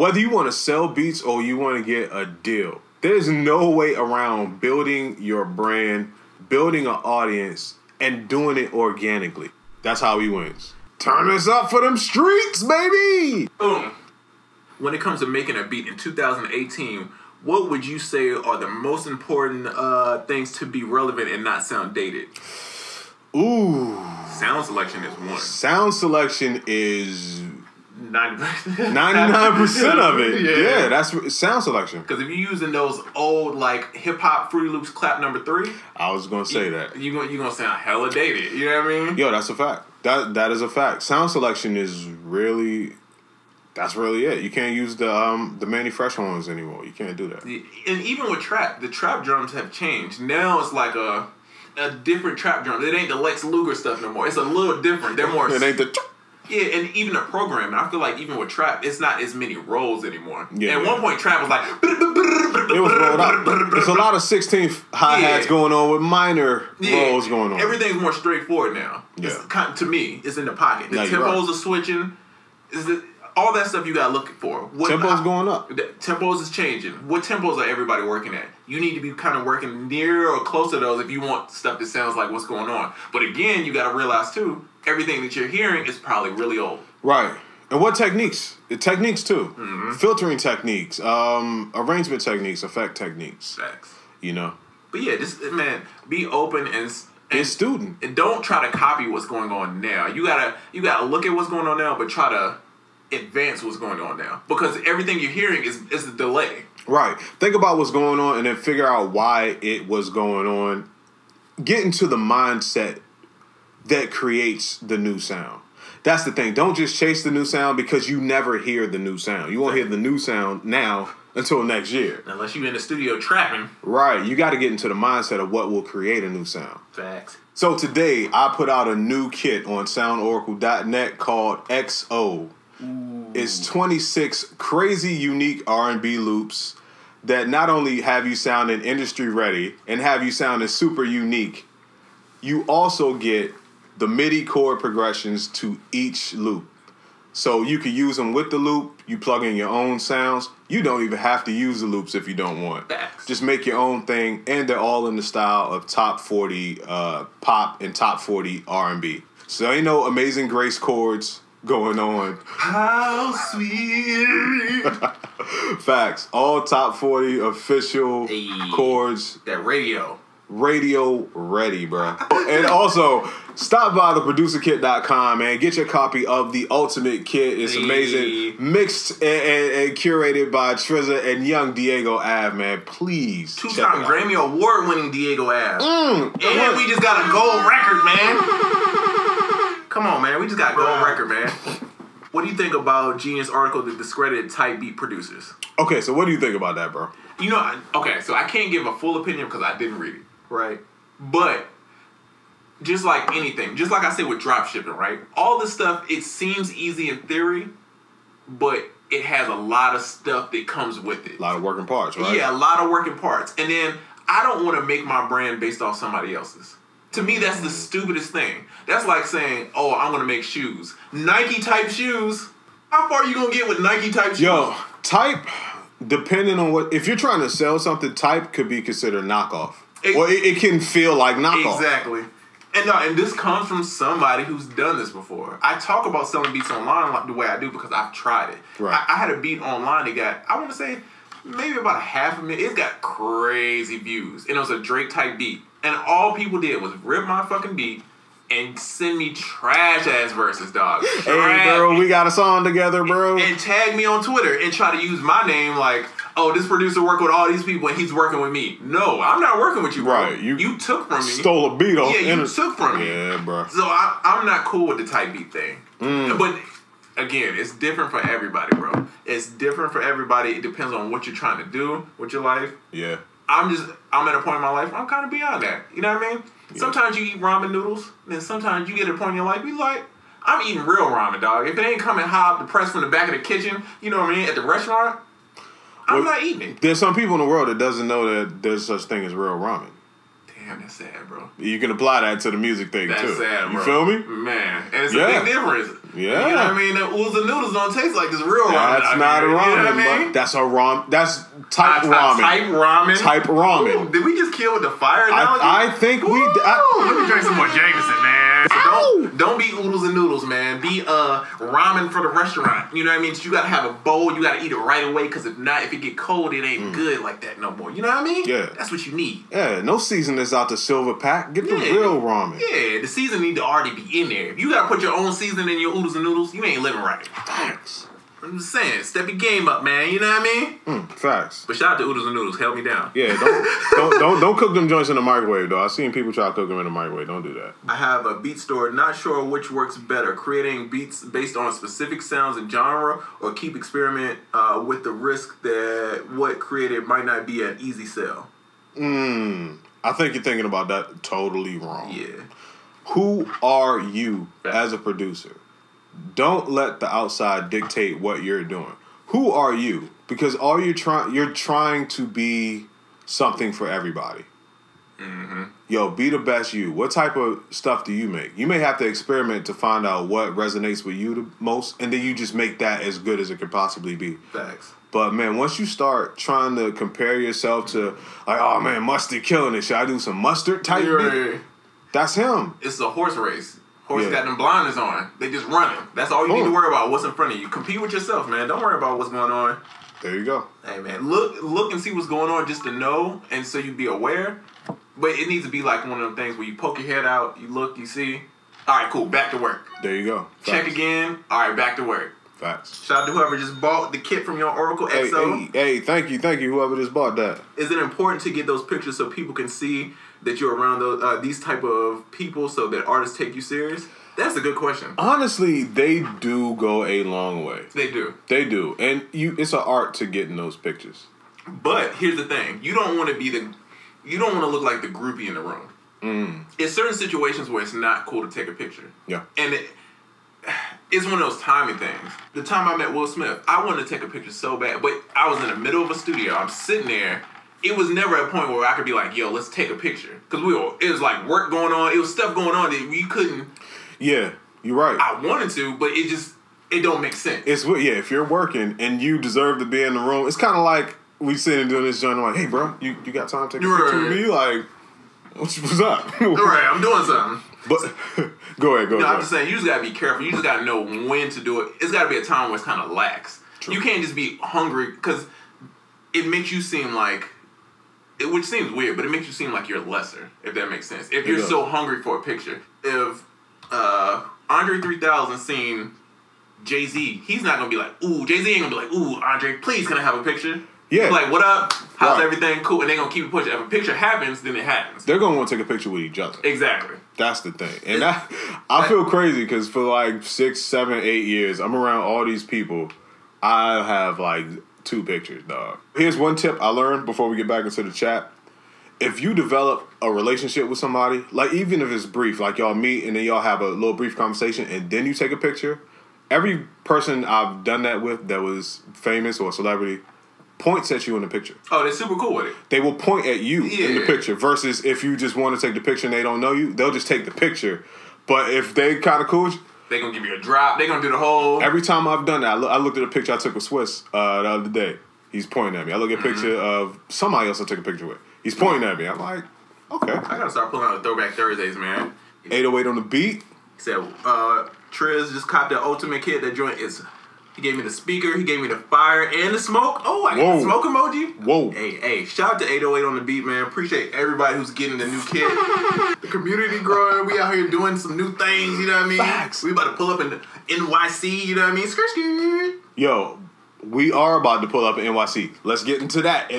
Whether you want to sell beats or you want to get a deal, there's no way around building your brand, building an audience, and doing it organically. That's how he wins. Turn this up for them streets, baby! Boom. When it comes to making a beat in 2018, what would you say are the most important things to be relevant and not sound dated? Ooh. Sound selection is one. Sound selection is 99% of it. Yeah, that's sound selection. Because if you're using those old like hip hop Fruity Loops clap number 3, I was gonna say that you're gonna sound hella dated. You know what I mean? Yo, that's a fact. That is a fact. Sound selection is really. That's really it. You can't use the Manny Fresh horns anymore. You can't do that. And even with trap, the trap drums have changed. Now it's like a different trap drum. It ain't the Lex Luger stuff no more. It's a little different. They're more. It ain't the. Yeah, and even the programming, I feel like even with trap, it's not as many rolls anymore. Yeah, At one point, trap was like... It was rolled out. There's a lot of 16th hi-hats going on with minor rolls going on. Everything's more straightforward now. Yeah. To me, it's in the pocket. The tempos are switching. All that stuff you got to look for. Tempo's going up. Tempos is changing. What tempos are everybody working at? You need to be kind of working near or close to those if you want stuff that sounds like what's going on. But again, you got to realize too, everything that you're hearing is probably really old. Right. And what techniques? Techniques too. Mm-hmm. Filtering techniques, arrangement techniques, effect techniques. Facts. You know? But yeah, just, man, be open and be a student. And don't try to copy what's going on now. You gotta look at what's going on now, but try to advance what's going on now, because everything you're hearing is a delay. Right. Think about what's going on and then figure out why it was going on. Get into the mindset that creates the new sound. That's the thing. Don't just chase the new sound because you never hear the new sound. You won't hear the new sound now until next year. Unless you're in the studio trapping. Right. You got to get into the mindset of what will create a new sound. Facts. So today, I put out a new kit on soundoracle.net called XO. Ooh. It's 26 crazy unique R&B loops that not only have you sounding industry ready and have you sounding super unique, you also get the MIDI chord progressions to each loop. So you can use them with the loop. You plug in your own sounds. You don't even have to use the loops if you don't want. Facts. Just make your own thing, and they're all in the style of top 40 pop and top 40 R&B. So ain't no Amazing Grace chords going on. How sweet. Facts. All top 40 official chords. That radio ready, bro. And also, stop by theproducerkit.com, man. Get your copy of the Ultimate Kit. It's amazing. Mixed and curated by Triz La and young Diego Ave, man. Please. 2-time Grammy Award-winning Diego Ave. And we just got a gold record, man. Come on, man. We just got a gold record, man. What do you think about Genius article that discredited type beat producers? Okay, so what do you think about that, bro? You know, so I can't give a full opinion because I didn't read it, right? But just like anything, just like I said with drop shipping, right? All this stuff, it seems easy in theory, but it has a lot of stuff that comes with it. A lot of working parts, right? Yeah, a lot of working parts. And then I don't want to make my brand based off somebody else's. To me, that's the stupidest thing. That's like saying, oh, I'm going to make shoes. Nike-type shoes? How far are you going to get with Nike-type shoes? Yo, type, depending on what... If you're trying to sell something, type could be considered knockoff. Or it can feel like knockoff. Exactly. And this comes from somebody who's done this before. I talk about selling beats online like the way I do because I've tried it. Right. I had a beat online that got, I want to say, maybe about 500,000. It's got crazy views. And it was a Drake-type beat. And all people did was rip my fucking beat and send me trash-ass verses, dog. Hey, bro, we got a song together, bro. And tag me on Twitter and try to use my name like, oh, this producer worked with all these people and he's working with me. No, I'm not working with you, bro. Right. You took from me. Stole a beat off. Yeah, you took from me. Yeah, bro. So I'm not cool with the type beat thing. But, again, it's different for everybody, bro. It's different for everybody. It depends on what you're trying to do with your life. Yeah. I'm at a point in my life where I'm kind of beyond that. You know what I mean? Yeah. Sometimes you eat ramen noodles, and then sometimes you get a point in your life, you like, I'm eating real ramen, dog. If it ain't coming hot, the press from the back of the kitchen, you know what I mean, at the restaurant, I'm not eating it. There's some people in the world that doesn't know that there's such thing as real ramen. Damn, that's sad, bro. You can apply that to the music thing, too. That's sad, bro. You feel me? Man. And it's a big difference. Yeah. You know what I mean? The oodles and noodles don't taste like this real ramen. That's not a ramen. You know what I mean? That's a ramen. That's type ramen. Type ramen. Type ramen. Ooh, did we just kill with the fire analogy? I think we... Let me drink some more Jameson, man. So don't be oodles and noodles, man. Be ramen for the restaurant. You know what I mean? You got to have a bowl. You got to eat it right away, because if not, if it get cold, it ain't good like that no more. You know what I mean? Yeah. That's what you need. Yeah, no seasonings out the silver pack. Get the real ramen. Yeah, the seasoning need to already be in there. If you got to put your own seasoning in your oodles and noodles, you ain't living right. Facts. I'm just saying, step your game up, man. You know what I mean? Facts. But shout out to oodles and noodles. Held me down. Yeah, don't cook them joints in the microwave, though. I've seen people try to cook them in the microwave. Don't do that. I have a beat store. Not sure which works better. Creating beats based on specific sounds and genre, or keep experiment with the risk that what created might not be an easy sell. I think you're thinking about that totally wrong. Yeah. Who are you as a producer? Don't let the outside dictate what you're doing. Who are you? Because you're trying to be something for everybody. Mm-hmm. Yo, be the best you. What type of stuff do you make? You may have to experiment to find out what resonates with you the most, and then you just make that as good as it could possibly be. Facts. But, man, once you start trying to compare yourself to, like, oh, man, Mustard killing it. Should I do some Mustard type beat? That's him. It's a horse race. Horse got them blinders on. They just running. That's all you need to worry about, what's in front of you. Compete with yourself, man. Don't worry about what's going on. There you go. Hey, man, look and see what's going on just to know, and so you be aware. But it needs to be like one of them things where you poke your head out, you look, you see. All right, cool, back to work. There you go. Facts. Check again. All right, back to work. Facts. Shout out to whoever just bought the kit from your Oracle XO. Hey, thank you, whoever just bought that. Is it important to get those pictures so people can see that you're around these type of people, so that artists take you serious? That's a good question. Honestly, they do go a long way. They do. They do. And it's an art to getting those pictures. But here's the thing. You don't want to look like the groupie in the room. It's certain situations where it's not cool to take a picture. Yeah. And it's one of those timing things. The time I met Will Smith, I wanted to take a picture so bad, but I was in the middle of a studio. I'm sitting there. It was never a point where I could be like, yo, let's take a picture. Because it was like work going on. It was stuff going on that we couldn't. Yeah, you're right. I wanted to, but it don't make sense. If you're working and you deserve to be in the room, it's kind of like we sitting doing this joint. I'm like, hey, bro, you got time to take a picture with me? Like, what's up? All right, I'm doing something. But go ahead. I'm just saying, you just gotta be careful. You just gotta know when to do it. It's gotta be a time where it's kind of lax. True. You can't just be hungry, because it makes you seem like, which seems weird, but it makes you seem like you're lesser, if that makes sense. If you're so hungry for a picture. If Andre 3000 seen Jay-Z, he's not gonna be like, ooh, Jay-Z ain't gonna be like, ooh, Andre, please can I have a picture? Yeah. Like, what up? How's everything? Cool. And they're gonna keep pushing. If a picture happens, then it happens. They're gonna want to take a picture with each other. Exactly. That's the thing. And I feel crazy, because for like 6, 7, 8 years, I'm around all these people. I have like 2 pictures, dog. Here's one tip I learned before we get back into the chat. If you develop a relationship with somebody, like even if it's brief, like y'all meet and then y'all have a little brief conversation and then you take a picture, every person I've done that with that was famous or a celebrity points at you in the picture. Oh, they're super cool with it. They will point at you in the picture, versus if you just want to take the picture and they don't know you, they'll just take the picture. But if they kind of cool, they're going to give you a drop. They're going to do the whole... Every time I've done that, I looked at a picture I took with Swiss the other day. He's pointing at me. I look at a picture of somebody else I took a picture with. He's pointing at me. I'm like, okay. I got to start pulling out the Throwback Thursdays, man. 808 on the beat. He said, Triz just copped the ultimate kit. That joint is... He gave me the speaker, he gave me the fire and the smoke. Oh, I got the smoke emoji. Whoa. Hey, shout out to 808 on the beat, man. Appreciate everybody who's getting the new kit. The community growing. We out here doing some new things, you know what I mean? Facts. We about to pull up in the NYC, you know what I mean? Skirt. Yo, we are about to pull up in NYC. Let's get into that.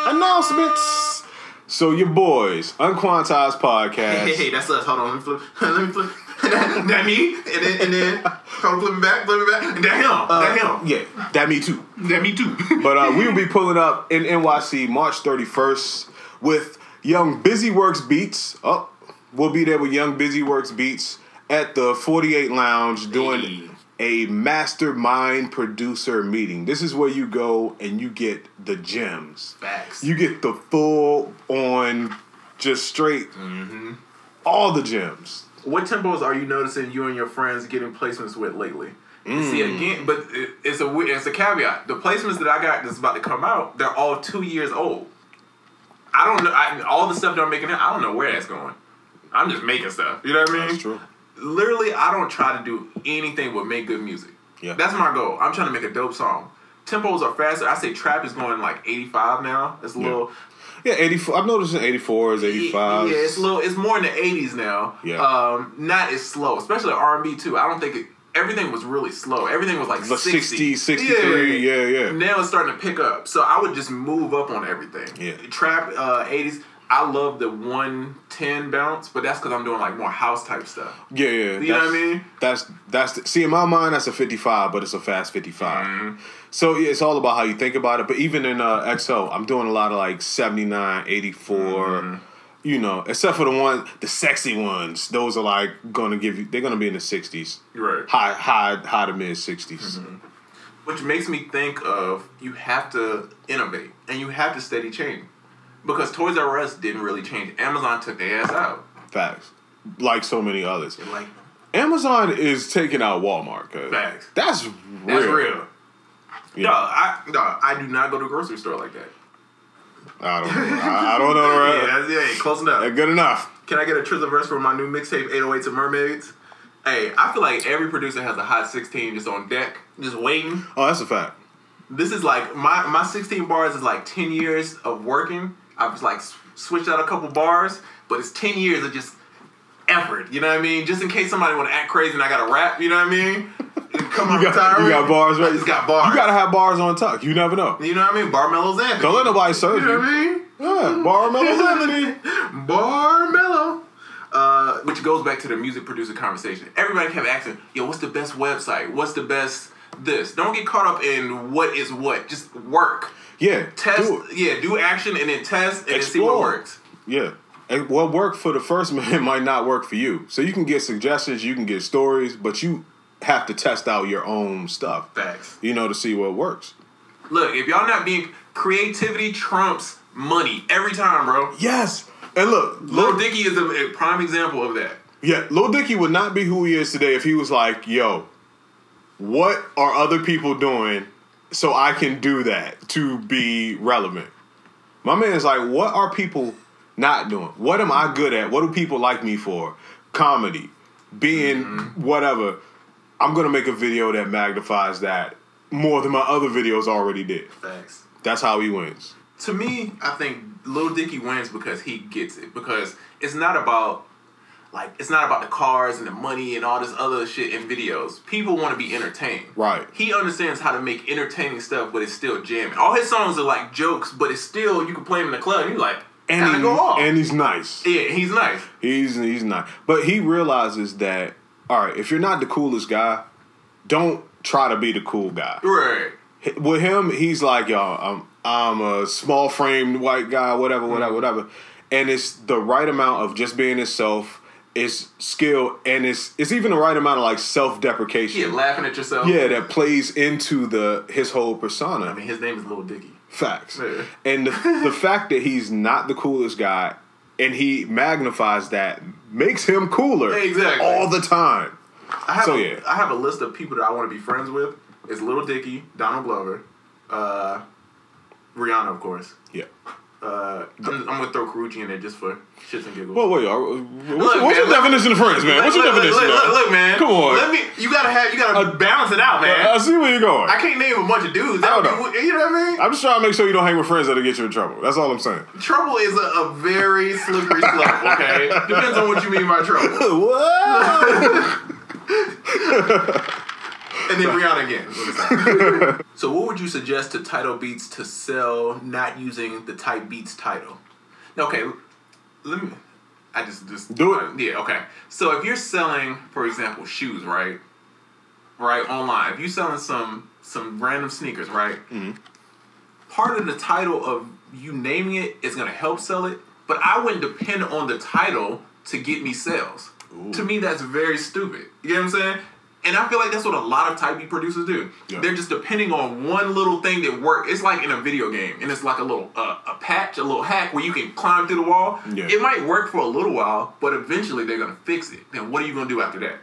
Announcements. So your boys, UnQuantized Podcast. Hey, that's us. Hold on, let me flip. That me, and then flip it back, and that him. Yeah, that me too. That me too. But we will be pulling up in NYC March 31st with Young Busy Works Beats. We'll be there with Young Busy Works Beats at the 48 Lounge doing a mastermind producer meeting. This is where you go and you get the gems. Facts. You get the full on, just straight, all the gems. What tempos are you noticing you and your friends getting placements with lately? See, again, but it's a caveat. The placements that I got that's about to come out, they're all 2 years old. I don't know. All the stuff that I'm making, I don't know where that's going. I'm just making stuff. You know what I mean? That's true. Literally, I don't try to do anything but make good music. Yeah. That's my goal. I'm trying to make a dope song. Tempos are faster. I say trap is going like 85 now. It's a little... Yeah, 84. I'm noticing 84s, 85s. Yeah, it's low. It's more in the 80s now. Yeah. Not as slow, especially R&B too. I don't think everything was really slow. Everything was like 60, 63. Yeah. Now it's starting to pick up. So I would just move up on everything. Yeah. Trap 80s. I love the 110 bounce, but that's because I'm doing like more house type stuff. Yeah. You know what I mean? See, in my mind, that's a 55, but it's a fast 55. So yeah, it's all about how you think about it. But even in XO, I'm doing a lot of like 79, 84. You know, except for the sexy ones. Those are like gonna they're gonna be in the 60s, right? High to mid 60s. Which makes me think of you have to innovate and you have to steady change. Because Toys R Us didn't really change. Amazon took their ass out. Facts. Like so many others. Like Amazon is taking out Walmart. Facts. That's real. That's real. Yeah. I do not go to a grocery store like that. I don't know, right? Yeah, close enough. Good enough. Can I get a Triz La Flare for my new mixtape, 808s and Mermaids? Hey, I feel like every producer has a hot 16 just on deck, just waiting. Oh, that's a fact. This is like, my 16 bars is like 10 years of working. I've just like switched out a couple bars, but it's 10 years of just effort. You know what I mean? Just in case somebody want to act crazy and I got to rap. You know what I mean? You got bars, right? I just got bars. You got to have bars on tuck. You never know. You know what I mean? Barmelo's Anthony. Don't let nobody serve you. You know what I mean? Yeah, Barmelo's Anthony. Barmelo. Which goes back to the music producer conversation. Everybody kept asking, yo, what's the best website? What's the best this? Don't get caught up in what is what. Just work. Yeah. Test. Do action and then test and then see what works. Yeah. And what worked for the first man might not work for you. So you can get suggestions, you can get stories, but you have to test out your own stuff. Facts. You know, to see what works. Look, if y'all not being... Creativity trumps money every time, bro. Yes. And look, Lil Dicky is a prime example of that. Yeah, Lil Dicky would not be who he is today if he was like, yo, what are other people doing so I can do that to be relevant? My man is like, what are people not doing? What am I good at? What do people like me for? Comedy, being whatever. I'm going to make a video that magnifies that more than my other videos already did. Facts. That's how he wins. To me, I think Lil Dicky wins because he gets it. Because it's not about the cars and the money and all this other shit in videos. People want to be entertained. Right. He understands how to make entertaining stuff, but it's still jamming. All his songs are like jokes, but it's still, you can play him in the club and you're like, kind of go off. And he's nice. Yeah, he's nice. He's nice. But he realizes that, all right, if you're not the coolest guy, don't try to be the cool guy. Right. With him, he's like, y'all, I'm a small framed white guy, whatever. And it's the right amount of just being himself. It's skill, and it's even the right amount of like self-deprecation. Yeah, laughing at yourself. Yeah, that plays into his whole persona. I mean, his name is Lil Dicky. Facts. Yeah. And the fact that he's not the coolest guy, and he magnifies that, makes him cooler. Exactly. All the time. I have a list of people that I want to be friends with. It's Lil Dicky, Donald Glover, Rihanna, of course. Yeah. I'm gonna throw Karuchi in there just for shits and giggles. Well, wait, what's your definition of friends, man? What's your definition? Look, man. Come on. You gotta balance it out, man. I see where you're going. I can't name a bunch of dudes. I don't know. You know what I mean? I'm just trying to make sure you don't hang with friends that'll get you in trouble. That's all I'm saying. Trouble is a very slippery slope. Okay, depends on what you mean by trouble. What? And then Rihanna again. So what would you suggest to title beats to sell not using the type beats title? Okay, I just do it. Yeah, okay. So if you're selling, for example, shoes, right, online, if you're selling some random sneakers, right, part of the title of you naming it is going to help sell it, but I wouldn't depend on the title to get me sales. Ooh. To me, that's very stupid. You get what I'm saying? And I feel like that's what a lot of type B producers do. Yeah. They're just depending on one little thing that works. It's like in a video game, and it's like a little a patch, a little hack where you can climb through the wall. Yeah. It might work for a little while, but eventually they're going to fix it. Then what are you going to do after that?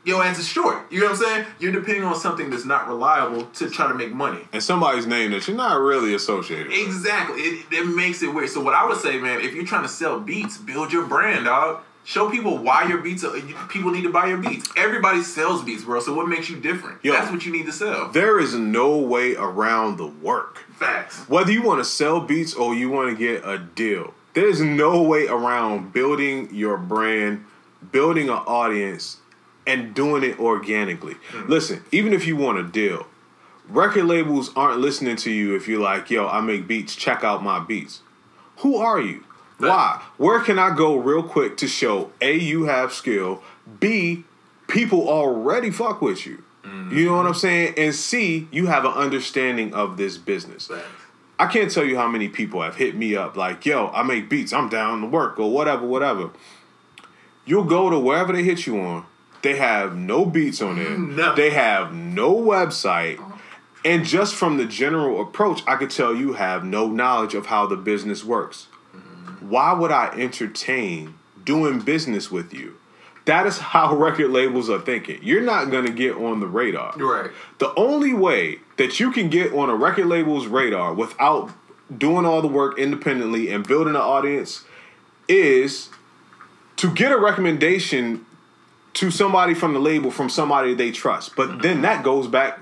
Your ass is short. You know what I'm saying? You're depending on something that's not reliable to try to make money. And somebody's name that you're not really associated with. Exactly. It makes it weird. So what I would say, man, if you're trying to sell beats, build your brand, dog. Show people why your beats people need to buy your beats. Everybody sells beats, bro. So what makes you different? Yo, that's what you need to sell. There is no way around the work. Facts. Whether you want to sell beats or you want to get a deal, there's no way around building your brand, building an audience, and doing it organically. Mm-hmm. Listen, even if you want a deal, record labels aren't listening to you if you're like, yo, I make beats, check out my beats. Who are you? Why? Where can I go real quick to show, A, you have skill, B, people already fuck with you. Mm-hmm. You know what I'm saying? And C, you have an understanding of this business. Right. I can't tell you how many people have hit me up like, yo, I make beats, I'm down to work, or whatever. You'll go to wherever they hit you on, they have no beats on it, no. They have no website, and just from the general approach, I could tell you have no knowledge of how the business works. Why would I entertain doing business with you? That is how record labels are thinking. You're not going to get on the radar. Right. The only way that you can get on a record label's radar without doing all the work independently and building an audience is to get a recommendation to somebody from the label from somebody they trust. But then that goes back,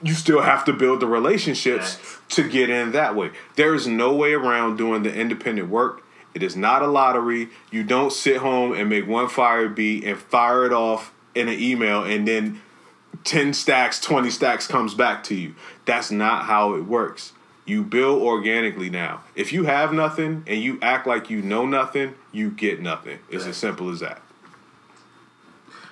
you still have to build the relationships to get in that way. There is no way around doing the independent work. It is not a lottery. You don't sit home and make one fire beat and fire it off in an email and then 10 stacks, 20 stacks comes back to you. That's not how it works. You build organically now. If you have nothing and you act like you know nothing, you get nothing. It's as simple as that.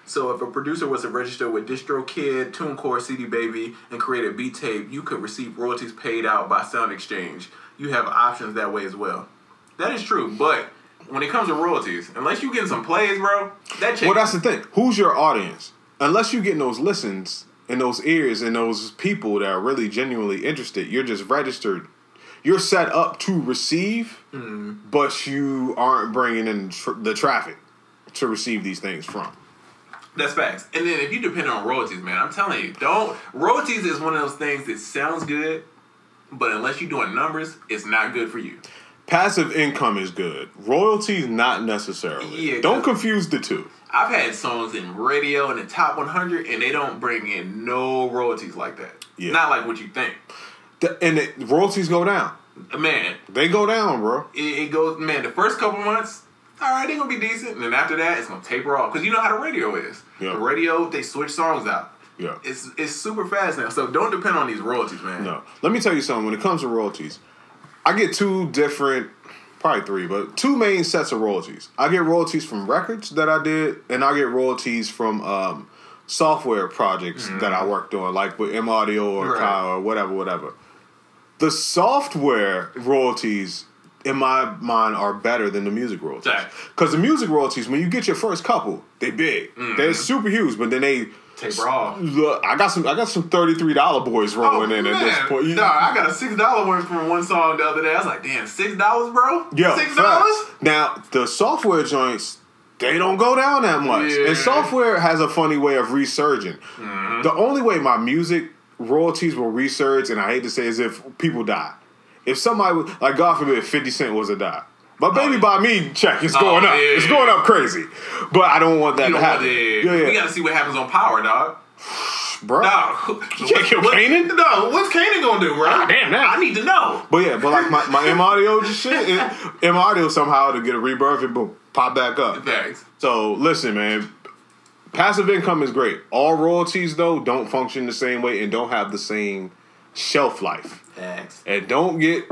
So if a producer was to register with DistroKid, TuneCore, CD Baby, and create a beat tape, you could receive royalties paid out by Sound Exchange. You have options that way as well. That is true, but when it comes to royalties, unless you're getting some plays, bro, that changes. Well, that's the thing. Who's your audience? Unless you're getting those listens and those ears and those people that are really genuinely interested, you're just registered. You're set up to receive, but you aren't bringing in the traffic to receive these things from. That's facts. And then if you depend on royalties, man, I'm telling you, royalties is one of those things that sounds good, but unless you're doing numbers, it's not good for you. Passive income is good. Royalties, not necessarily. Yeah, don't confuse the two. I've had songs in radio in the top 100, and they don't bring in no royalties like that. Yeah. Not like what you think. And the royalties go down. Man. They go down, bro. It goes, man, the first couple months, all right, they're going to be decent. And then after that, it's going to taper off. Because you know how the radio is. Yeah. The radio, they switch songs out. Yeah. It's super fast now. So don't depend on these royalties, man. No. Let me tell you something. When it comes to royalties, I get two main sets of royalties. I get royalties from records that I did, and I get royalties from software projects that I worked on, like with M Audio or Kyle or whatever. The software royalties, in my mind, are better than the music royalties. Because the music royalties, when you get your first couple, they big. They're super huge, but then they taper off. Look, I got some $33 boys rolling in at this point. No, I got a $6 one from one song the other day. I was like, damn, $6, bro? Yeah, $6? Now, the software joints, they don't go down that much. Yeah. And software has a funny way of resurging. The only way my music royalties will resurge, and I hate to say, is if people die. If somebody was, like, God forbid, 50 Cent was to die. My Baby By Me check is going up. It's going up crazy. But I don't want that to happen. We got to see what happens on Power, dog. Bro. No. You can't kill Kanan? No. What's Kanan going to do, bro? Damn that. I need to know. But yeah, but like my M Audio shit, M Audio somehow to get a rebirth and boom, pop back up. Thanks. So listen, man. Passive income is great. All royalties, though, don't function the same way and don't have the same shelf life. Thanks. And don't get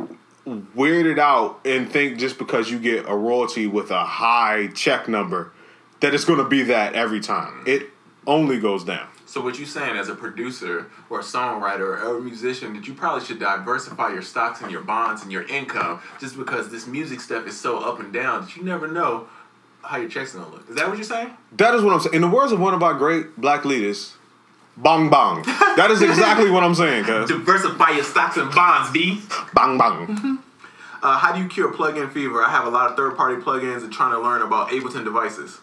weirded out and think just because you get a royalty with a high check number that it's going to be that every time. It only goes down. So what you saying as a producer or a songwriter or a musician that you probably should diversify your stocks and your bonds and your income just because this music stuff is so up and down that you never know how your check's going to look. Is that what you're saying? That is what I'm saying. In the words of one of our great black leaders, Bang bang. That is exactly what I'm saying, cuz. Diversify your stocks and bonds, B. Bang bang. How do you cure plug-in fever? I have a lot of third-party plugins and trying to learn about Ableton devices.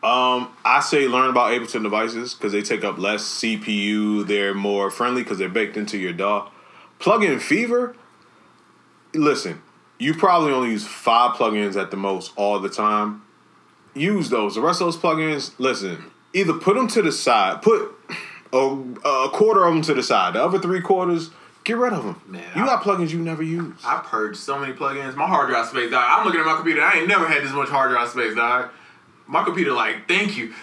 I say learn about Ableton devices because they take up less CPU. They're more friendly because they're baked into your DAW. Plug-in fever, listen, you probably only use 5 plugins at the most all the time. Use those. The rest of those plugins, listen, either put them to the side, put a quarter of them to the side. The other 3/4, get rid of them. Man, you got plugins you never use. I purged so many plugins. My hard drive space, dog. I'm looking at my computer. I ain't never had this much hard drive space, dog. My computer like, thank you.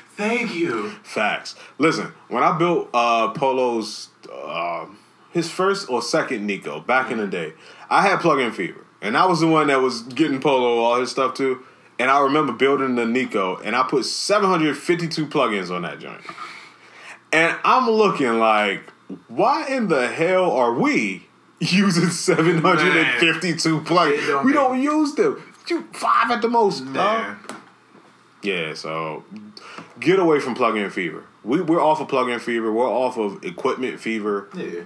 Facts. Listen, when I built Polow's, his first or second Nico back in the day, I had plugin fever. And I was the one that was getting Polow all his stuff too. And I remember building the Nico, and I put 752 plugins on that joint. And I'm looking like, why in the hell are we using 752 plugins? We don't use them. 5 at the most. Yeah, so get away from plugin fever. We're off of plugin fever. We're off of equipment fever. Yeah.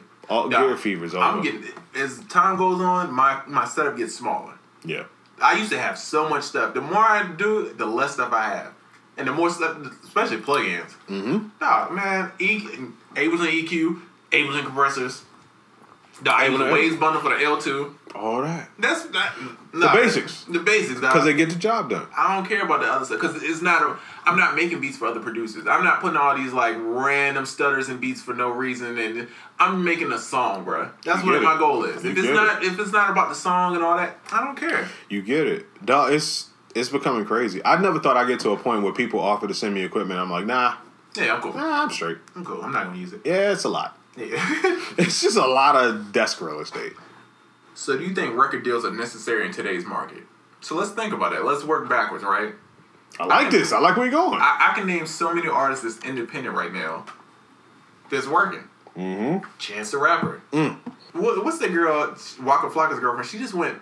Gear fever's over. I'm getting, as time goes on, my setup gets smaller. Yeah. I used to have so much stuff. The more I do, the less stuff I have. And the more stuff, especially plugins. Mm-hmm. Nah, man, Ableton EQ, Ableton compressors, the Ableton Waves bundle for the L2. All that. The basics. The basics, because they get the job done. I don't care about the other stuff because it's not. I'm not making beats for other producers. I'm not putting all these like random stutters and beats for no reason, and I'm making a song, bro. That's what my goal is. If it's not about the song and all that, I don't care. You get it, dog. It's becoming crazy. I never thought I'd get to a point where people offer to send me equipment. I'm like, nah. Yeah, I'm cool. Nah, I'm straight. I'm cool. I'm not gonna use it. Yeah, it's a lot. Yeah. It's just a lot of desk real estate. So do you think record deals are necessary in today's market? So let's think about it. Let's work backwards, right? I like this. I like where you're going. I can name so many artists that's independent right now that's working. Mm-hmm. Chance the Rapper. What's that girl, Waka Flocka's girlfriend? She just went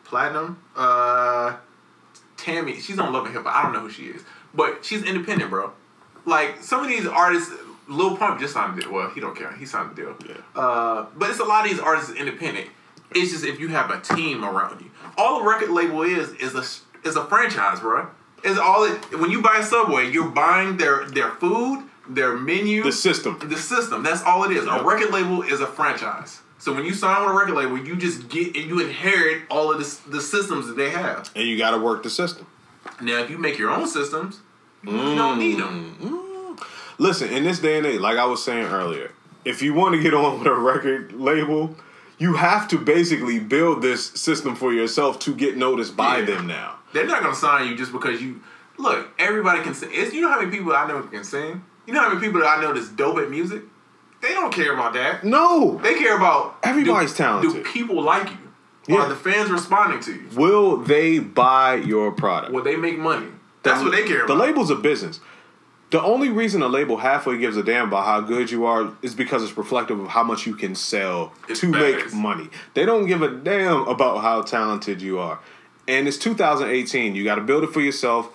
platinum. Tammy, she's on Love and Hip Hop. I don't know who she is. But she's independent, bro. Like, some of these artists, Lil Pump just signed a deal. Well, he don't care. He signed a deal. Yeah. But it's a lot of these artists independent. It's just if you have a team around you. All a record label is a franchise, bro. It's all when you buy Subway, you're buying their food, their menu, the system. That's all it is. Yep. A record label is a franchise. So when you sign with a record label, you just get and you inherit all of the systems that they have. And you got to work the system. Now, if you make your own systems, you don't need them. Listen, in this day and age, like I was saying earlier, if you want to get on with a record label, you have to basically build this system for yourself to get noticed by them now. They're not going to sign you just because you... Look, everybody can sing. You know how many people I know can sing? You know how many people that I know that's dope at music? They don't care about that. No. They care about... Everybody's talented. Do people like you? Yeah. Are the fans responding to you? Will they buy your product? Will they make money? That's what they care about. The label's a business. The only reason a label halfway gives a damn about how good you are is because it's reflective of how much you can sell make money. They don't give a damn about how talented you are. And it's 2018. You got to build it for yourself.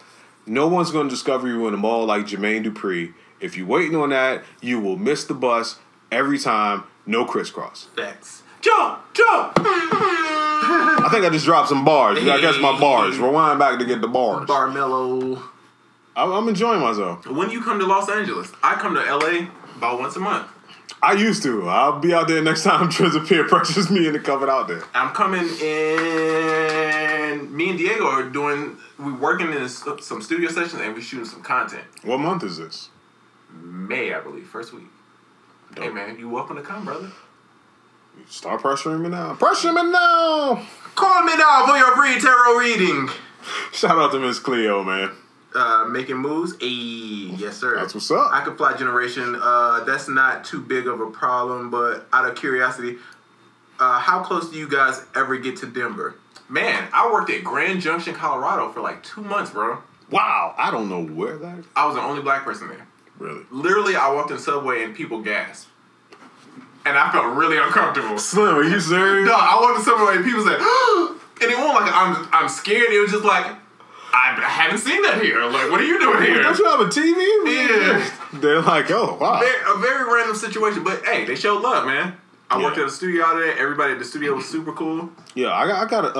No one's going to discover you in a mall like Jermaine Dupri. If you're waiting on that, you will miss the bus every time. No crisscross. Facts. Jump! I think I just dropped some bars. You got to catch my bars. Rewind back to get the bars. Barmello. I'm enjoying myself. When you come to Los Angeles, I come to LA about once a month. I used to. I'll be out there next time Triz peer pressures me into coming out there. I'm coming in. Me and Diego are we're working in some studio sessions and we're shooting some content. What month is this? May, I believe, first week. Dope. Hey man, you welcome to come, brother. Start pressuring me now. Pressure me now. Call me now for your free tarot reading. Shout out to Miss Cleo, man. Making moves. Yes, sir. That's what's up. I can fly generation. That's not too big of a problem, but out of curiosity, how close do you guys ever get to Denver? Man, I worked at Grand Junction, Colorado for like 2 months, bro. Wow. I don't know where that is. I was the only black person there. Really? Literally, I walked in Subway and people gasped. And I felt really uncomfortable. Slim, are you serious? No, I walked in Subway and people said, and it wasn't like I'm scared. It was just like, haven't seen that here. Like, what are you doing here? Don't you have a TV? Yeah. They're like, oh, wow. A very random situation, but hey, they showed love, man. I worked at a studio out there. Everybody at the studio was super cool. Yeah, I got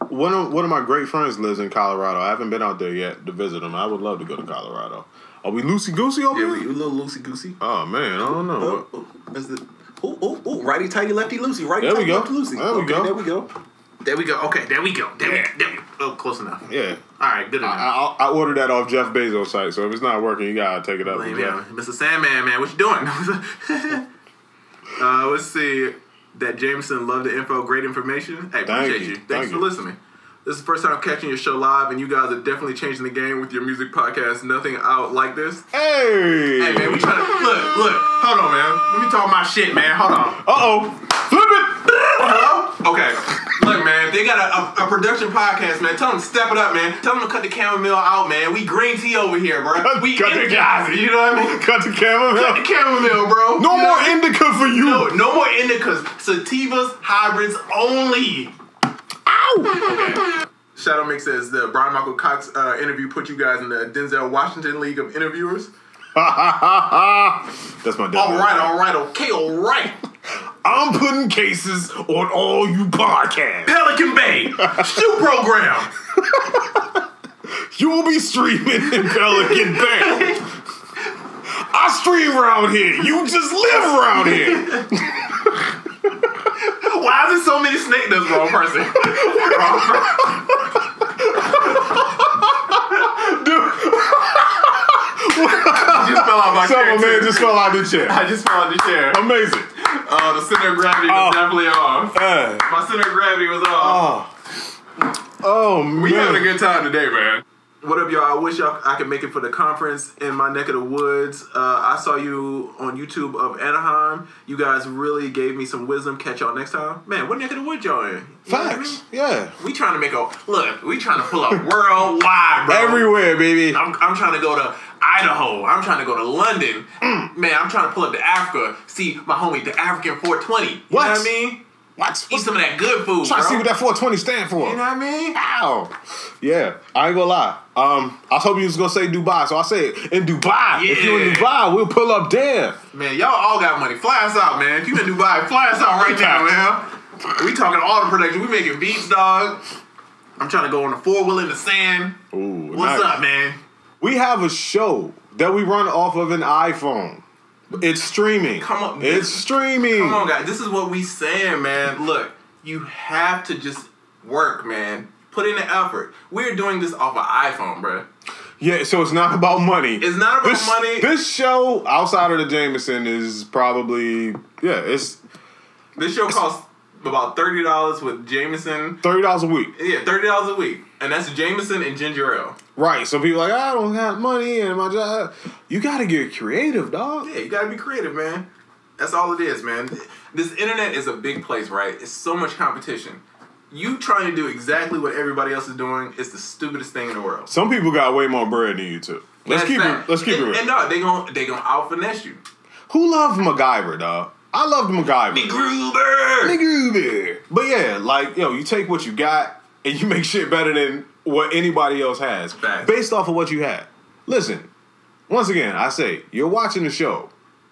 one of my great friends lives in Colorado. I haven't been out there yet to visit him. I would love to go to Colorado. Are we loosey-goosey over here? Yeah, we a little loosey-goosey. Oh, man, I don't know. Righty tighty, lefty loosey. Righty there we tighty, go. lefty loosey. There we go. There we go. There we go. Okay, there we go. There we go. Oh, close enough. Yeah. All right, good enough. I ordered that off Jeff Bezos' site, so if it's not working, you gotta take it up. Mr. Sandman, man, what you doing? Let's see. That Jameson loved the info, great information. Hey, appreciate you. Thanks for listening. This is the first time catching your show live, and you guys are definitely changing the game with your music podcast. Nothing out like this. Hey, man, we trying to look. Hold on, man. Let me talk my shit, man. Hold on. Flip it. Hello. Okay. Look, man. They got a production podcast, man. Tell them to step it up, man. Tell them to cut the chamomile out, man. We green tea over here, bro. We energize it. You know what I mean? Cut the chamomile. Cut the chamomile, bro. No more indica for you. No more indicas. Sativas, hybrids only. Ow! Okay. Shadow Mix says the Brian Michael Cox interview put you guys in the Denzel Washington League of interviewers. That's my dad. All right. I'm putting cases on all you podcasts. Pelican Bay, Shoe Program. You will be streaming in Pelican Bay. I stream around here. You just live around here. Why is there so many snake? That's wrong person. Just fell out my chair. Man just fell out the chair. I just fell out the chair. Amazing. The center of gravity was definitely off. My center of gravity was off. Oh man. We having a good time today, man. What up, y'all? I wish I could make it for the conference in my neck of the woods. I saw you on YouTube of Anaheim. You guys really gave me some wisdom. Catch y'all next time. Man, what neck of the woods y'all in? Facts. Yeah. We trying to make we trying to pull up worldwide, bro. Everywhere, baby. I'm trying to go to Idaho. I'm trying to go to London. Man, I'm trying to pull up to Africa. See my homie, the African 420. You know what I mean? Eat some of that good food, trying to see what that 420 stand for. You know what I mean? Ow. Yeah, I ain't gonna lie. I was hoping you was gonna say Dubai, so I say in Dubai. Yeah. If you in Dubai, we'll pull up there. Man, y'all all got money. Fly us out, man. If you in Dubai, fly us out right now, man. We talking all the production. We making beats, dog. I'm trying to go on a 4-wheel in the sand. Ooh, what's up, man? We have a show that we run off of an iPhone. It's streaming. Come on. It's streaming. Come on, guys. This is what we saying, man. Look, you have to just work, man. Put in the effort. We're doing this off an iPhone, bro. Yeah, so it's not about money. It's not about money. This show, outside of the Jameson, is probably, This show costs about $30 with Jameson. $30 a week. Yeah, $30 a week. And that's Jameson and ginger ale. Right, so people are like, I don't have money and my job. You gotta get creative, dog. Yeah, you gotta be creative, man. That's all it is, man. This internet is a big place, right? It's so much competition. You trying to do exactly what everybody else is doing is the stupidest thing in the world. Some people got way more bread than you too. Let's keep it real. And dog, they gonna out-finesse you. Who loved MacGyver, dog? I loved MacGyver. MacGruber. But yeah, like, you take what you got and you make shit better than what anybody else has. Fact. Based off of what you had. Listen, once again, I say, you're watching a show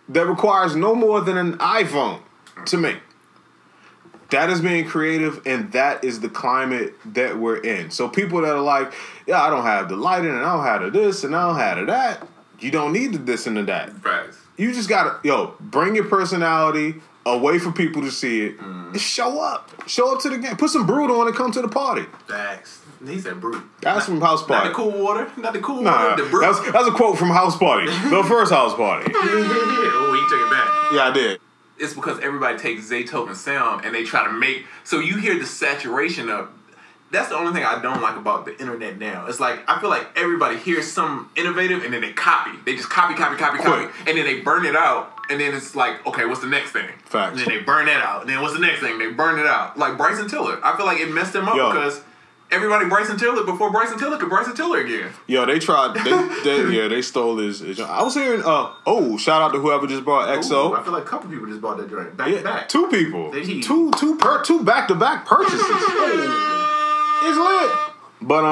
that requires no more than an iPhone to make. That is being creative, and that is the climate that we're in. So people that are like, I don't have the lighting, and I don't have the this, and I don't have the that. You don't need the this and the that. Facts. You just gotta, bring your personality away for people to see it. And show up. Show up to the game. Put some Brewed on and come to the party. Facts. He said Brewed. That's from House Party. Not the cool water. Not the cool water. The Brewed. That's a quote from House Party. The first House Party. Oh, he took it back. Yeah, I did. It's because everybody takes Zaytoven sound and they try to make... So you hear the saturation of... That's the only thing I don't like about the internet now. It's like, I feel like everybody hears some innovative and then they copy. They just copy. And then they burn it out. And then it's like, okay, what's the next thing? Facts. And then they burn that out. And then what's the next thing? They burn it out. Like Bryson Tiller. I feel like it messed him up because everybody Bryson Tiller before Bryson Tiller could Bryson Tiller again. They tried. They stole his. I was hearing. Shout out to whoever just bought XO. Ooh, I feel like a couple people just bought that joint back to back. 2 people. Two back to back purchases. It's lit. But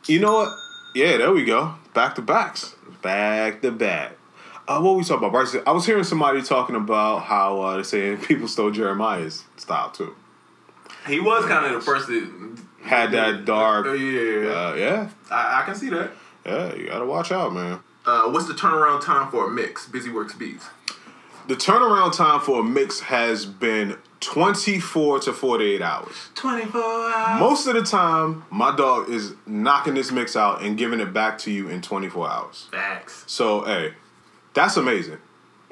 You know what? Yeah, there we go. Back to backs. Back to back. What we talking about, Bryce? I was hearing somebody talking about how they're saying people stole Jeremiah's style too. He was kind of the first that had that dark. Yeah. I can see that. Yeah, you gotta watch out, man. What's the turnaround time for a mix? BusyWorks Beats. The turnaround time for a mix has been 24 to 48 hours. 24 hours. Most of the time, my dog is knocking this mix out and giving it back to you in 24 hours. Facts. So, hey, that's amazing.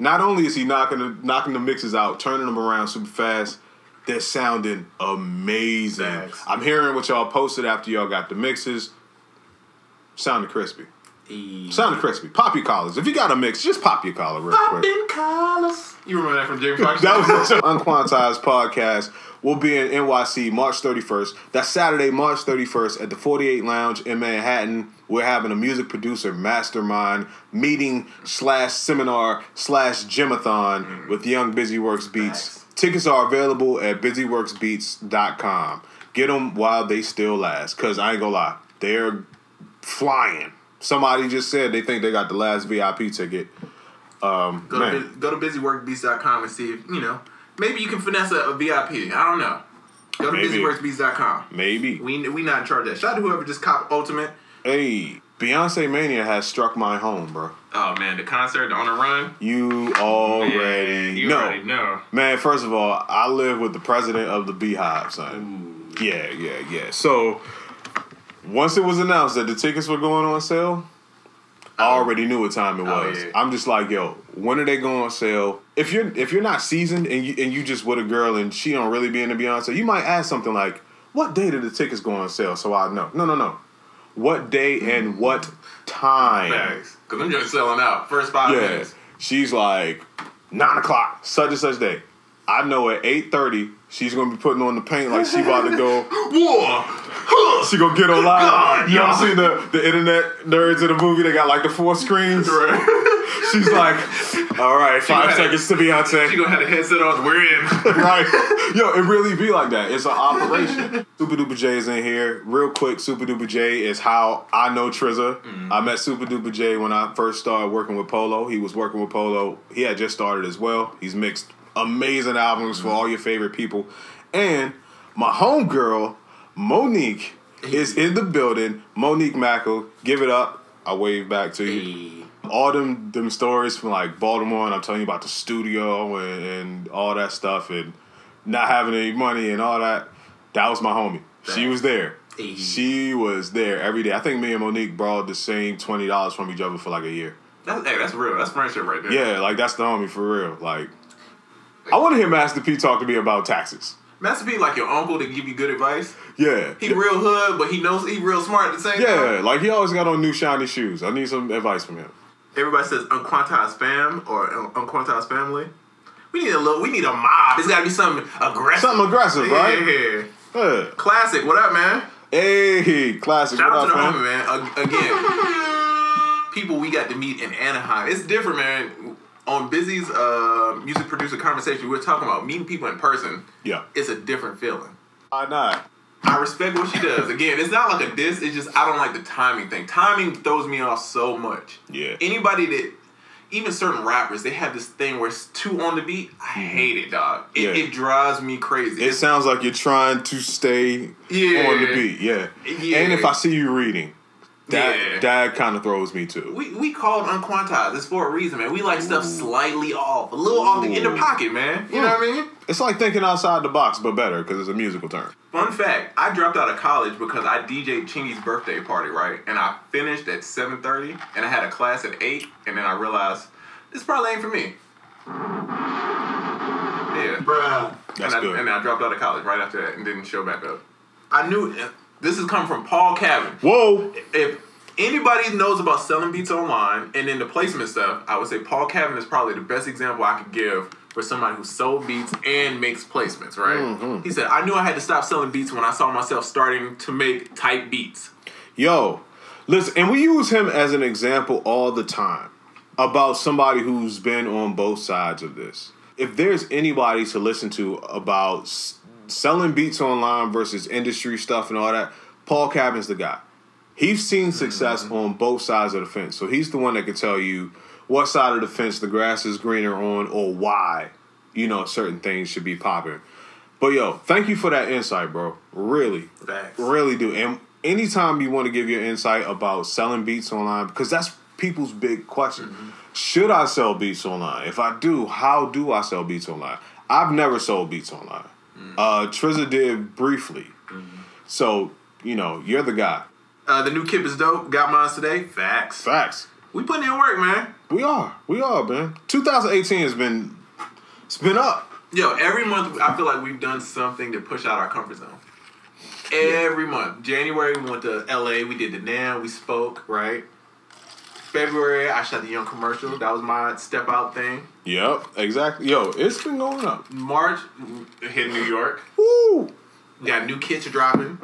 Not only is he knocking the mixes out, turning them around super fast, they're sounding amazing. Facts. I'm hearing what y'all posted after y'all got the mixes. Sounded crispy. Sounded crispy. Pop your collars. If you got a mix, just pop your collar real quick. Poppin' collars. You remember that from Jamie Foxx? That was the UnQuantized Podcast. We'll be in NYC March 31st. That's Saturday, March 31st at the 48 Lounge in Manhattan. We're having a music producer mastermind meeting / seminar / gymathon with Young BusyWorks Beats. Nice. Tickets are available at busyworksbeats.com. Get them while they still last, because I ain't gonna lie, they're flying. Somebody just said they think they got the last VIP ticket. Go to busyworksbeats.com and see if, maybe you can finesse a VIP. I don't know. Go to busyworksbeats.com. Maybe. We not in charge of that. Shout out to whoever just copped Ultimate. Hey, Beyonce Mania has struck my home, bro. Oh, man, the concert on the run? You already know. Man, first of all, I live with the president of the Beehive, son. Ooh. Yeah. So, once it was announced that the tickets were going on sale, I already knew what time it was. Yeah. I'm just like, yo, when are they going on sale? If you're not seasoned and you just with a girl and she don't really be into Beyonce, you might ask something like, what day did the tickets go on sale? So I know. No. What day and what time? Thanks. Because I'm just selling out. First 5 minutes. She's like, 9 o'clock, such and such day. I know at 8:30, she's going to be putting on the paint like she about to go. Whoa! She going to get online. You ever seen the internet nerds in the movie? They got like the 4 screens. Right. She's like, all right, 5 seconds to Beyonce. She going to have the headset on. We're in. Right. Yo, it really be like that. It's an operation. Super Duper J is in here. Real quick, Super Duper J is how I know Trizza. Mm-hmm. I met Super Duper J when I first started working with Polow. He was working with Polow. He had just started as well. He's mixed amazing albums for all your favorite people. And my homegirl, Monique, is in the building. Monique Mackle, give it up. I wave back to you. All them stories from like Baltimore, and I'm telling you about the studio and all that stuff and not having any money and all that. That was my homie. She was there. She was there every day. I think me and Monique borrowed the same $20 from each other for like a year. That's real. That's friendship right there. Yeah, like that's the homie for real. Like, I want to hear Master P talk to me about taxes. Master P like your uncle to give you good advice? Yeah. He real hood, but he knows he real smart at the same time. Yeah, like he always got on new shiny shoes. I need some advice from him. Everybody says UnQuantized fam or UnQuantized family. We need a mob. It's got to be something aggressive. Something aggressive, right? Yeah. Classic, what up, man? Hey, Classic, Shout what out up, to the homie, man. Again, people we got to meet in Anaheim. It's different, man. On Busy's music producer conversation, we were talking about meeting people in person. Yeah. It's a different feeling. Why not? I respect what she does. Again, it's not like a diss. It's just I don't like the timing thing. Timing throws me off so much. Yeah. Anybody that, even certain rappers, they have this thing where it's too on the beat. I hate it, dog. It drives me crazy. It sounds like you're trying to stay on the beat. Yeah. And if I see you reading, that kind of throws me too. We called UnQuantized. It's for a reason, man. We like stuff slightly off, a little off in the pocket, man. You know what I mean? It's like thinking outside the box, but better because it's a musical term. Fun fact: I dropped out of college because I DJ'd Chingy's birthday party, right? And I finished at 7:30, and I had a class at 8, and then I realized this probably ain't for me. Yeah, bruh. That's good. And I dropped out of college right after that and didn't show back up. I knew. This is coming from Paul Cabin. Whoa! If anybody knows about selling beats online and then the placement stuff, I would say Paul Cabin is probably the best example I could give for somebody who sold beats and makes placements, right? Mm-hmm. He said, I knew I had to stop selling beats when I saw myself starting to make type beats. Yo, listen, and we use him as an example all the time about somebody who's been on both sides of this. If there's anybody to listen to about selling beats online versus industry stuff and all that, Paul Cabin's the guy. He's seen success on both sides of the fence. So he's the one that can tell you what side of the fence the grass is greener on or why, certain things should be popping. But, yo, thank you for that insight, bro. Really. Facts. Really do. And anytime you want to give your insight about selling beats online, because that's people's big question. Should I sell beats online? If I do, how do I sell beats online? I've never sold beats online. Triz did briefly. So, you're the guy. The new Kip is dope. Got mine today. Facts. We putting in work, man. We are, man. 2018 has been, it's been up. Yo, every month I feel like we've done something to push out our comfort zone. Every month. January we went to LA. We did the NAMM. We spoke, right? February I shot the Young commercial. That was my step out thing. Yep, exactly. Yo, it's been going up. March hit New York. Woo! Got new kits dropping.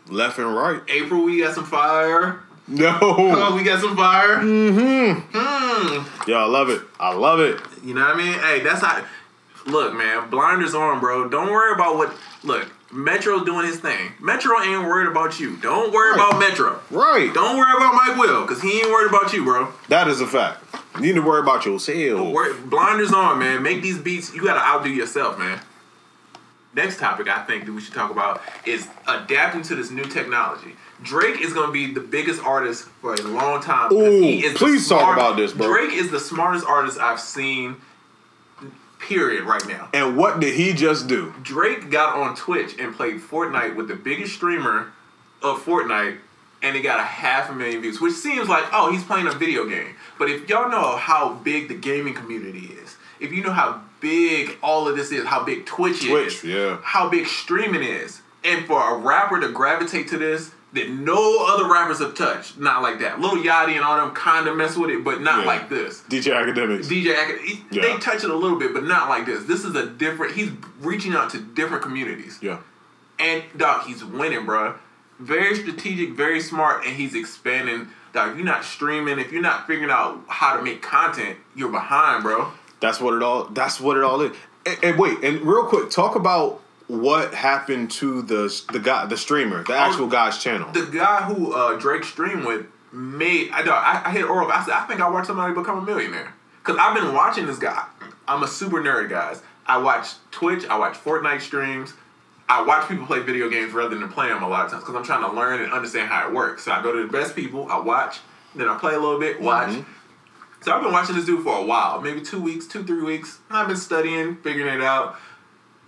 Left and right. April we got some fire. No. Oh, we got some fire. Yo, I love it. You know what I mean? Hey, that's how. Look, man, blinders on, bro. Don't worry about what. Look, Metro's doing his thing. Metro ain't worried about you. Don't worry about Metro. Right. Don't worry about Mike Will, because he ain't worried about you, bro. That is a fact. You need to worry about yourself. Blinders on, man. Make these beats. You got to outdo yourself, man. Next topic I think that we should talk about is adapting to this new technology. Drake is going to be the biggest artist for a long time. Ooh, please talk about this, bro. Drake is the smartest artist I've seen, period, right now. And what did he just do? Drake got on Twitch and played Fortnite with the biggest streamer of Fortnite, and he got 500,000 views, which seems like, oh, he's playing a video game. But if y'all know how big the gaming community is, if you know how big all of this is, how big Twitch is, how big streaming is, and for a rapper to gravitate to this that no other rappers have touched, not like that. Lil Yachty and all them kind of mess with it, but not like this. DJ Academics. They touch it a little bit, but not like this. This is a different, he's reaching out to different communities. Yeah. And, dog, he's winning, bro. Very strategic, very smart, and he's expanding. Dog, if you're not streaming, if you're not figuring out how to make content, you're behind, bro. That's what it all is. And wait, and real quick, talk about what happened to the guy, the streamer, the actual guy's channel. The guy who Drake streamed with I hit Oracle. I said, I think I watched somebody become a millionaire. Because I've been watching this guy. I'm a super nerd, guys. I watch Twitch. I watch Fortnite streams. I watch people play video games rather than play them a lot of times because I'm trying to learn and understand how it works. So I go to the best people. I watch. Then I play a little bit, watch. So I've been watching this dude for a while. Maybe 2 weeks, 2-3 weeks. And I've been studying, figuring it out.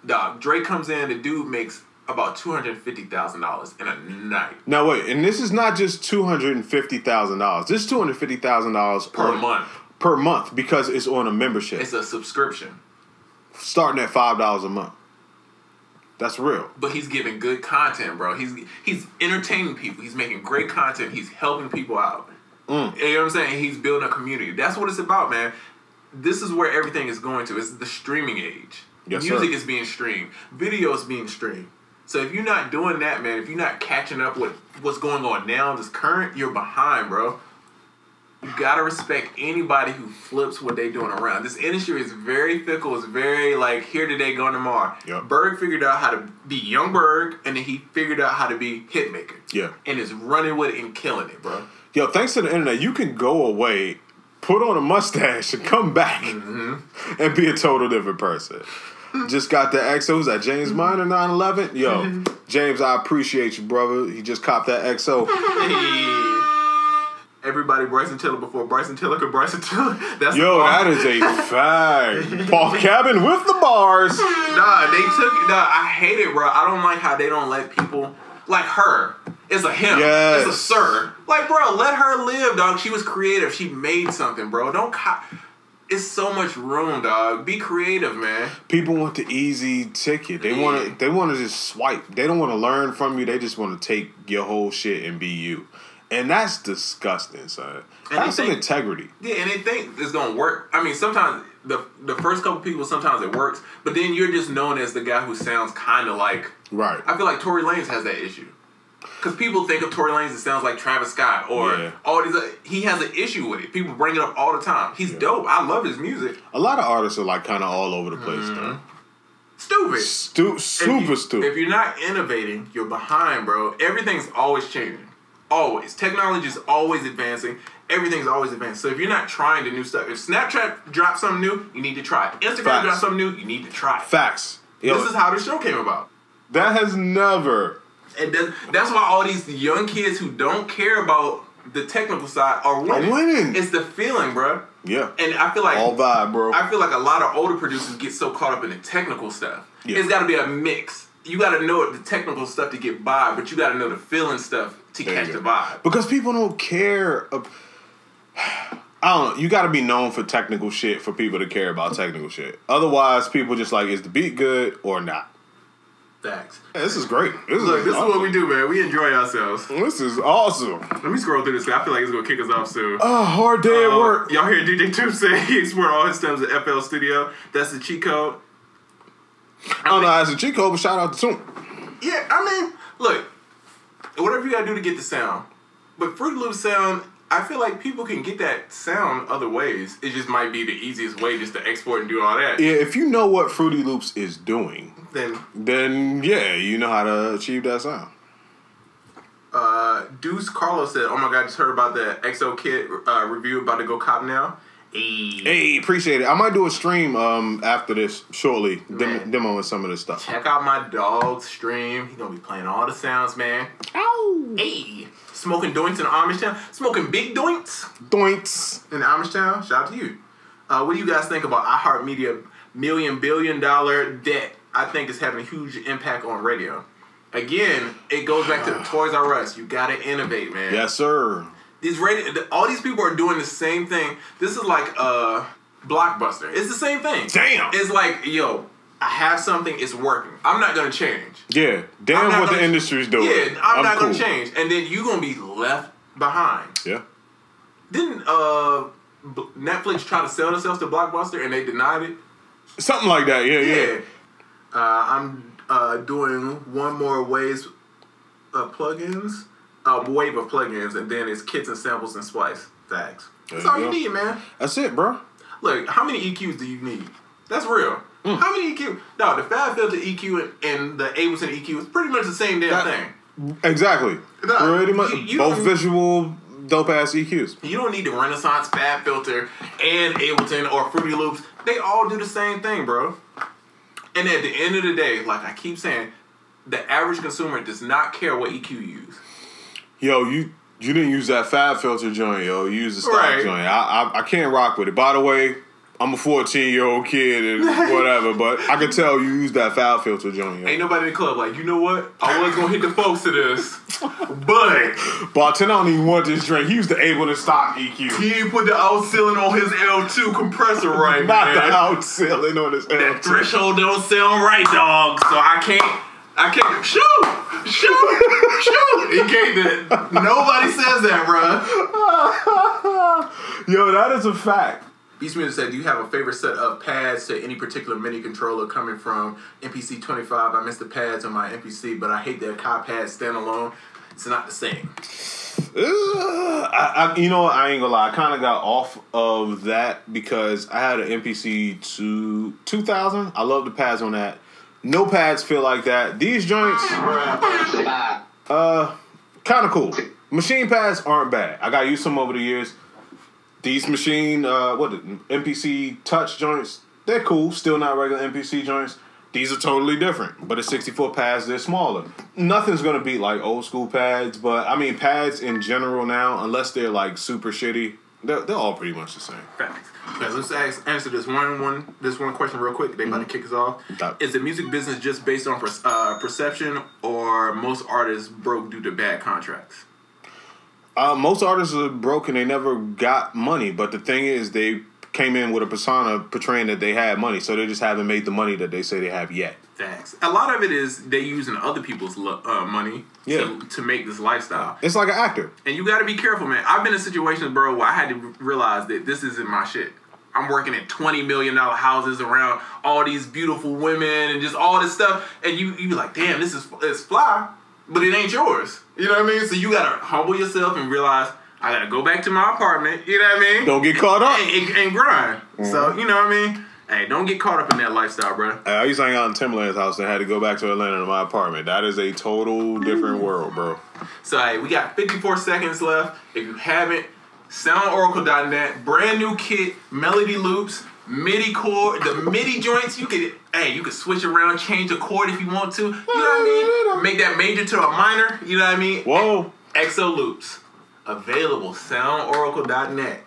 Dog, Drake comes in. The dude makes about $250,000 in a night. Now wait, and this is not just $250,000. This is $250,000 per month because it's on a membership. It's a subscription, starting at $5 a month. That's real. But he's giving good content, bro. He's entertaining people. He's making great content. He's helping people out. You know what I'm saying? He's building a community. That's what it's about, man. This is where everything is going to. It's the streaming age. Yes, Music is being streamed. Video is being streamed. So if you're not doing that, man, if you're not catching up with what's going on now, this current, you're behind, bro. You gotta respect anybody who flips what they're doing around. This industry is very fickle. It's very like here today, gone tomorrow. Yep. Berg figured out how to be Young Berg, and then he figured out how to be Hitmaker. Yeah. And is running with it and killing it, bro. Yo, thanks to the internet, you can go away, put on a mustache, and come back and be a total different person. Just got the XOs at James Minor 911. Yo, James, I appreciate you, brother. He just copped that XO. Everybody Bryson Tiller before Bryson Tiller could Bryson Tiller. That's that is a fact. Paul Cabin with the bars. I hate it, bro. I don't like how they don't let people like her. It's a him. Yes. It's a sir. Like, bro, let her live, dog. She was creative. She made something, bro. It's so much room, dog. Be creative, man. People want the easy ticket. They want to just swipe. They don't want to learn from you. They just want to take your whole shit and be you. And that's disgusting, son. Have some integrity. Yeah, and they think it's going to work. I mean, sometimes the first couple people, sometimes it works. But then you're just known as the guy who sounds kind of like... Right. I feel like Tory Lanez has that issue. Because people think of Tory Lanez, it sounds like Travis Scott or all these. He has an issue with it. People bring it up all the time. He's dope. I love his music. A lot of artists are like kind of all over the place, though. Stupid. Super stupid. If you're not innovating, you're behind, bro. Everything's always changing. Always. Technology is always advancing. Everything's always advancing. So if you're not trying the new stuff, if Snapchat drops something new, you need to try it. Instagram drops something new, you need to try it. Facts. Yo, this is how the show came about. That has never. And that's why all these young kids who don't care about the technical side are winning. It's the feeling, bro. Yeah. And I feel like all vibe, bro. I feel like a lot of older producers get so caught up in the technical stuff. Yeah. It's got to be a mix. You got to know the technical stuff to get by, but you got to know the feeling stuff to catch the vibe. Because people don't care. I don't know. You got to be known for technical shit for people to care about technical shit. Otherwise, people just like, is the beat good or not? Facts. Yeah, this is great. This is what we do, man. We enjoy ourselves. This is awesome. Let me scroll through this. I feel like it's going to kick us off soon. Oh, hard day at work. Y'all hear DJ Tube say he explored all his stems at FL Studio. That's the cheat code. I don't know how it's a cheat code, but shout out to Toon. Yeah, I mean, look, whatever you got to do to get the sound. But Fruity Loops sound, I feel like people can get that sound other ways. It just might be the easiest way just to export and do all that. Yeah, if you know what Fruity Loops is doing, then yeah, you know how to achieve that sound. Deuce Carlos said, "Oh my God, just heard about the XO Kid review. About to go cop now." Hey, appreciate it. I might do a stream after this shortly, demoing some of this stuff. Check out my dog's stream. He's gonna be playing all the sounds, man. Ow! Hey, smoking doinks in Amish Town. Smoking big doinks. Doinks in Amish Town. Shout out to you. What do you guys think about iHeartMedia $1 billion debt? I think it's having a huge impact on radio. Again, it goes back to the Toys R Us. You gotta innovate, man. Yes, sir. All these people are doing the same thing. This is like Blockbuster. It's the same thing. Damn. It's like, yo, I have something. It's working. I'm not gonna change. Yeah. Damn what the industry's doing. Yeah, I'm not gonna change. And then you're gonna be left behind. Yeah. Didn't Netflix try to sell themselves to Blockbuster and they denied it? Something like that. Yeah. I'm doing one more wave of plugins, and then it's kits and samples and splice. Thanks. That's all you need, man. That's it, bro. Look, how many EQs do you need? That's real. How many EQ? No, the Fab Filter EQ and the Ableton EQ is pretty much the same damn thing. Exactly. No, pretty much. Both visual, dope-ass EQs. You don't need the Renaissance Fab Filter and Ableton or Fruity Loops. They all do the same thing, bro. And at the end of the day, like I keep saying, the average consumer does not care what EQ you use. Yo, you didn't use that Fab Filter joint, yo. You used the stock joint. I can't rock with it. By the way, I'm a 14-year-old kid and whatever, but I can tell you used that Fab Filter joint, yo. Ain't nobody in the club like, you know what? I was going to hit the folks to this, but bartender don't even want this drink. He used the Ableton stock EQ. He ain't put the out ceiling on his L2 compressor right, Not the out ceiling on his L2. That threshold don't sound right, dog. So I can't shoot. He can't. Nobody says that, bro. Yo, that is a fact. Beastman said, do you have a favorite set of pads to any particular MIDI controller coming from MPC 25? I miss the pads on my MPC, but I hate the Kai pads standalone. It's not the same. You know what? I ain't gonna lie. I kind of got off of that because I had an MPC 2000. I love the pads on that. No pads feel like that. These joints, kind of cool. Machine pads aren't bad. I got used to them over the years. These machine, MPC touch joints, they're cool. Still not regular MPC joints. These are totally different. But at 64 pads, they're smaller. Nothing's going to beat like old school pads. But I mean, pads in general now, unless they're like super shitty, they're all pretty much the same. Facts. Let's answer this one question real quick. They about to kick us off. Is the music business just based on perception, or most artists broke due to bad contracts? Most artists are broke and they never got money. But the thing is, they came in with a persona portraying that they had money, so they just haven't made the money that they say they have yet. Thanks. A lot of it is they using other people's money to make this lifestyle. It's like an actor. And you got to be careful, man. I've been in situations, bro, where I had to realize that this isn't my shit. I'm working at $20 million houses around all these beautiful women and just all this stuff. And you be like, damn, it's fly, but it ain't yours. You know what I mean? So you got to humble yourself and realize, I got to go back to my apartment. You know what I mean? Don't get caught up. And grind. Mm-hmm. So, you know what I mean? Hey, don't get caught up in that lifestyle, bro. I used to hang out in Timbaland's house and had to go back to Atlanta to my apartment. That is a total different world, bro. So, hey, we got 54 seconds left. If you haven't, soundoracle.net, brand new kit, melody loops, MIDI chord, the MIDI joints. You could switch around, change a chord if you want to. You know what I mean? Make that major to a minor. You know what I mean? Whoa. XO loops available. Soundoracle.net,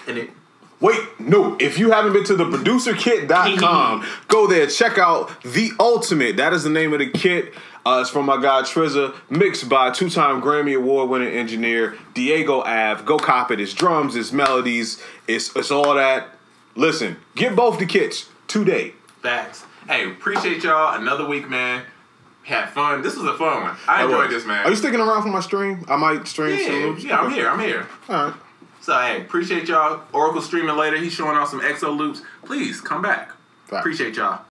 and it. Wait, no. If you haven't been to the producerkit.com, go there. Check out The Ultimate. That is the name of the kit. It's from my guy Triz, mixed by 2-time Grammy Award-winning engineer Diego Ave. Go cop it. It's drums, it's melodies, it's all that. Listen, get both the kits today. Facts. Hey, appreciate y'all. Another week, man. Had fun. This was a fun one. I enjoyed this, man. Are you sticking around for my stream? I might stream some loops. Yeah, I'm here. All right. So, hey, appreciate y'all. Oracle streaming later. He's showing off some XO loops. Please, come back. Facts. Appreciate y'all.